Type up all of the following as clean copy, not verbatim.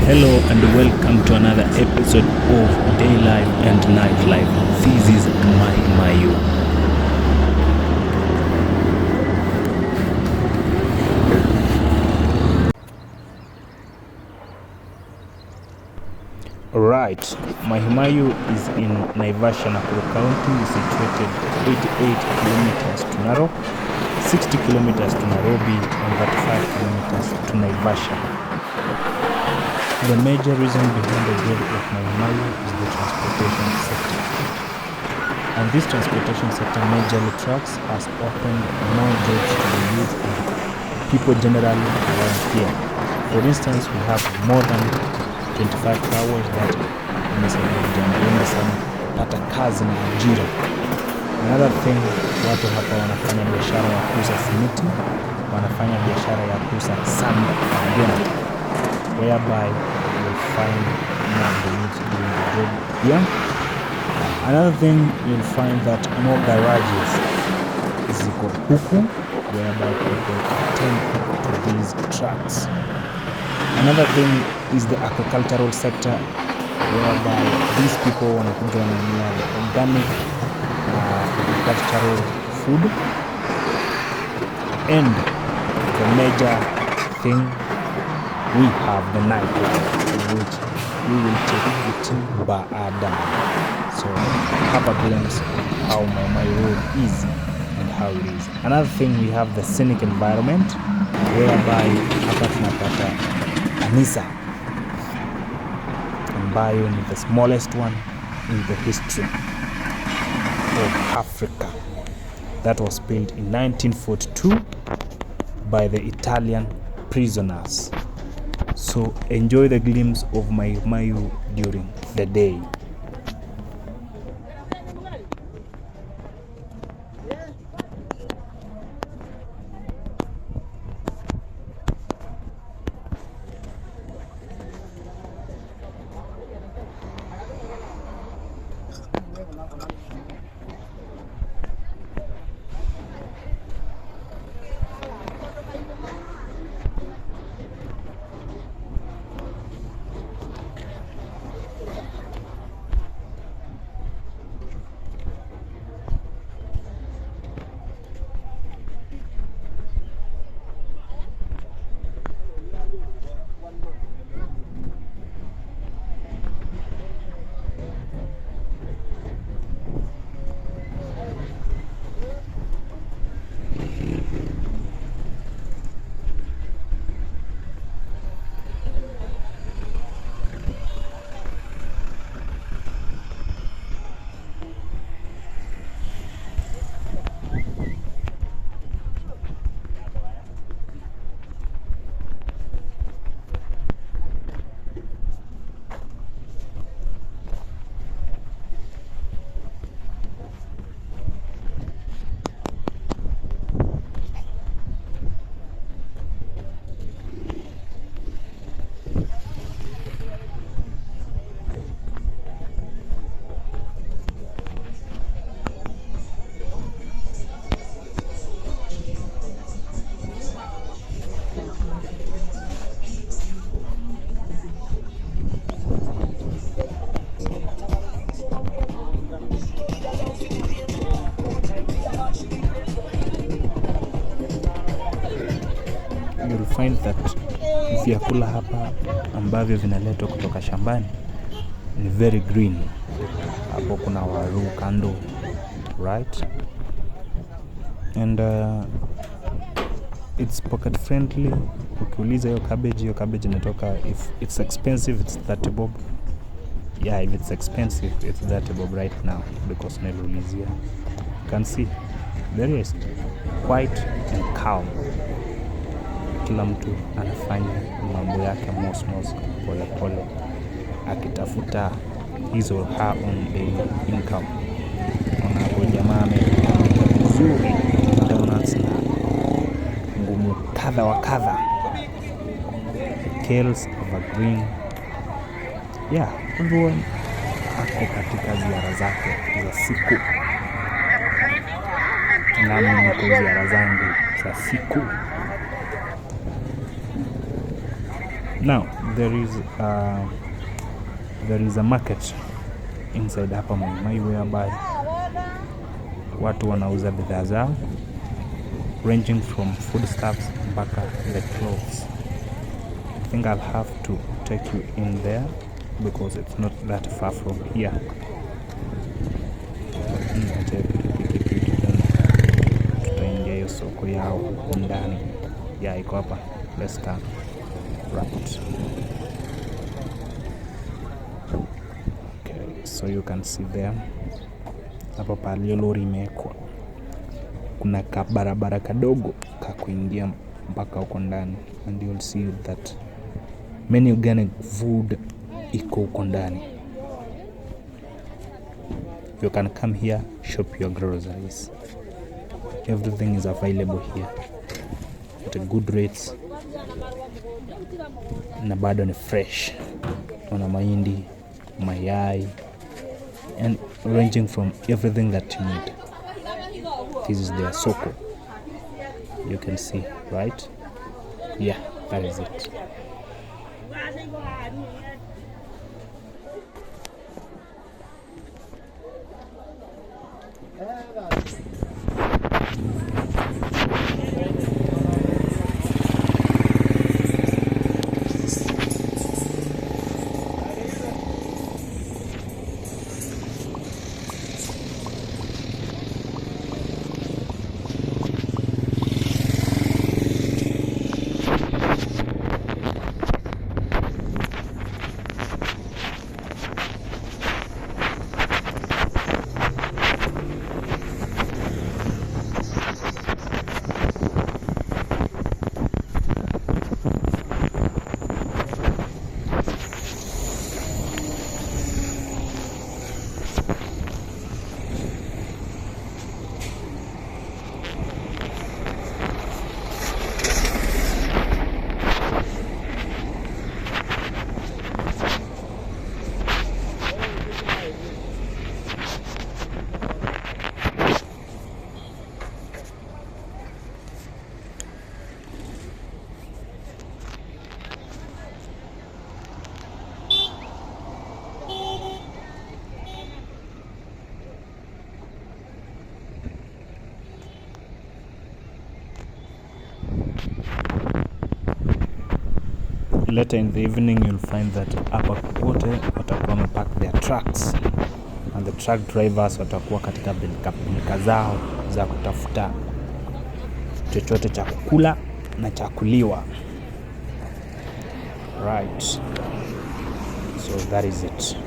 Hello and welcome to another episode of Day Life and Night Life. This is Mayu. Alright, Mayu is in Naivasha, Nakuru County, situated 88 kilometers to Narok, 60 kilometers to Nairobi, and 35 kilometers to Naivasha. The major reason behind the growth of Mayu is the transportation sector. And this transportation sector, majorly trucks, has opened more jobs to the youth and people generally around here. For instance, we have more than 25 hours that imesaidia sana kupata kazi na ajira. Another thing, watu hapa wanafanya biashara ya kuuza simiti, wanafanya biashara ya kuuza sand again, whereby you will find more the youth doing the job here. Another thing, you'll find that more garages ziko huku, whereby people attend to these trucks. Another thing is the agricultural sector, whereby these people wanakuja wananunua the organic agricultural food. And the major thing, we have the nightlife, which we will take it baadaye. So have a glimpse of how my road is and how it is. Another thing, we have the scenic environment, whereby hapa tunapata kanisa ambayo ni the smallest one in the history of Africa, that was built in 1942 by the Italian prisoners. So enjoy the glimpse of Mayu during the day. You'll find that vyakula hapa ambavyo vinaletwa kutoka shambani ni very green. Hapo kuna waru kando, right? And it's pocket friendly. Ukiuliza hiyo cabbage inatoka, if it's expensive it's 30 bob. Yeah, if it's expensive it's 30 bob right now because niliulizia. You can see there is quiet and calm. Kila mtu anafanya mambo yake mosmos pole pole, akitafuta hizo her own daily income. Unapo jamaa amepika vizuri donuts na ngumu kadha wa kadha, kales evergreen. Yeah, everyone ako katika ziara zake za siku, nami niko ziara zangu za siku. Now, there is a market inside hapa Mayu whereby watu wanauza bidhaa zao ranging from foodstuffs mpaka the clothes. I think I'll have to take you in there because it's not that far from here. Tutaingia hiyo soko yao huko ndani. Yeah, iko hapa. Let's start. Right. Okay, so you can see there. Hapa pale lori imewekwa. Kuna kabarabara kadogo kakuingia mpaka huko ndani, and you'll see that many organic food iko huko ndani. You can come here, shop your groceries. Everything is available here at a good rates, na bado ni fresh. Kuna mahindi, mayai, and ranging from everything that you need. This is their soko. You can see, right? Yeah, that is it. Later in the evening you'll find that hapa wote watakuwa wamepark their trucks, and the truck drivers watakuwa katika pilika zao za kutafuta chochote cha kukula na cha kuliwa. Right, so that is it.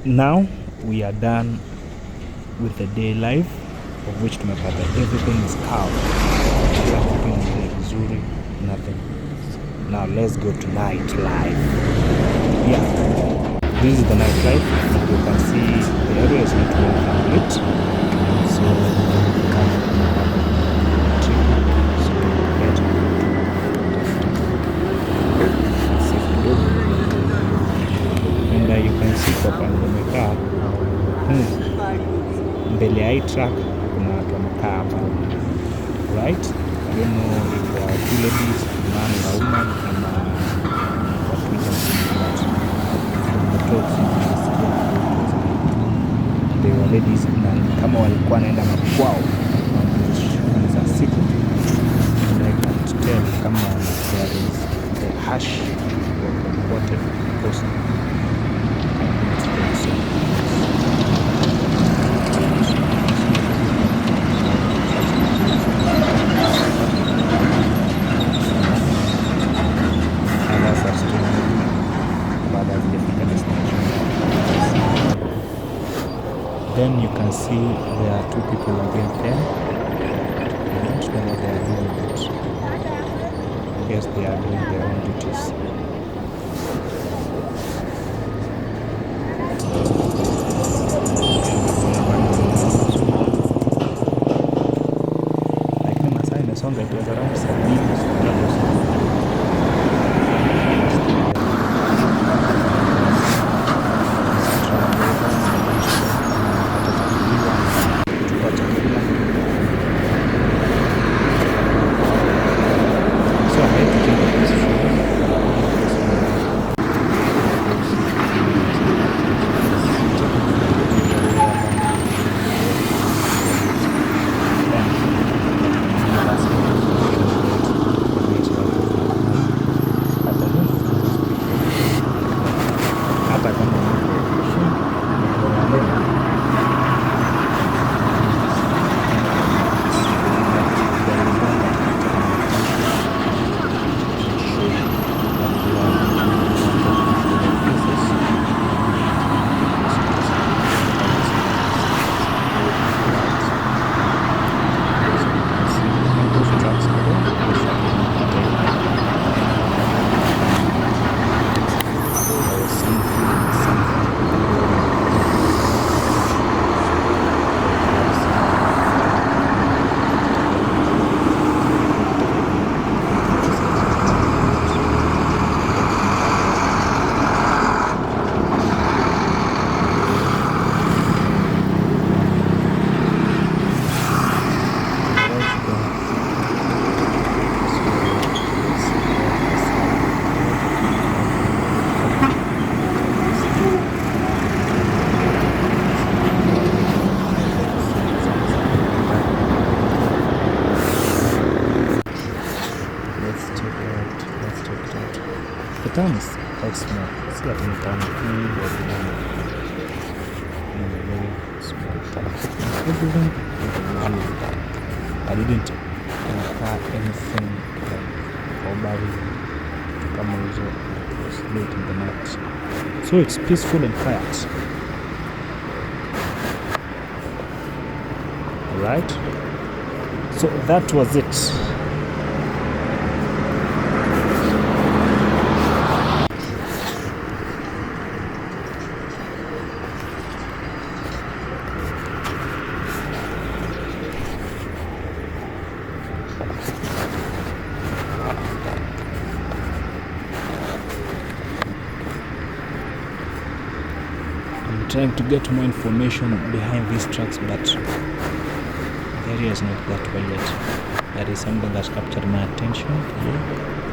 Now we are done with the day life, of which tumepata everything is calm. Nothing. Now let's go to night life. Yeah, this is the night life. You can see the area is not well complete, so and you can see kwa pande nimekaa mbele ya hii truck kuna watu wamekaa hapa, right? I don't know if there are two ladies, man na woman, ama watu they were ladies, na kama walikuwa naenda makwao za siku, and I can't tell kama there is the hash or what post. then you can see there are two people again there. I don't know what they are doing, but I guess they are doing their own duties. Lakini masaa imesonga, it was around 7. The town is quite small. See that in the town, very small town. Everything I didn't incur anything like robbery, come also. It was late in the night, so it's peaceful and quiet. Alright, so that was it. Trying to get more information behind these tracks, but the area is not that well yet. That is something that captured my attention here.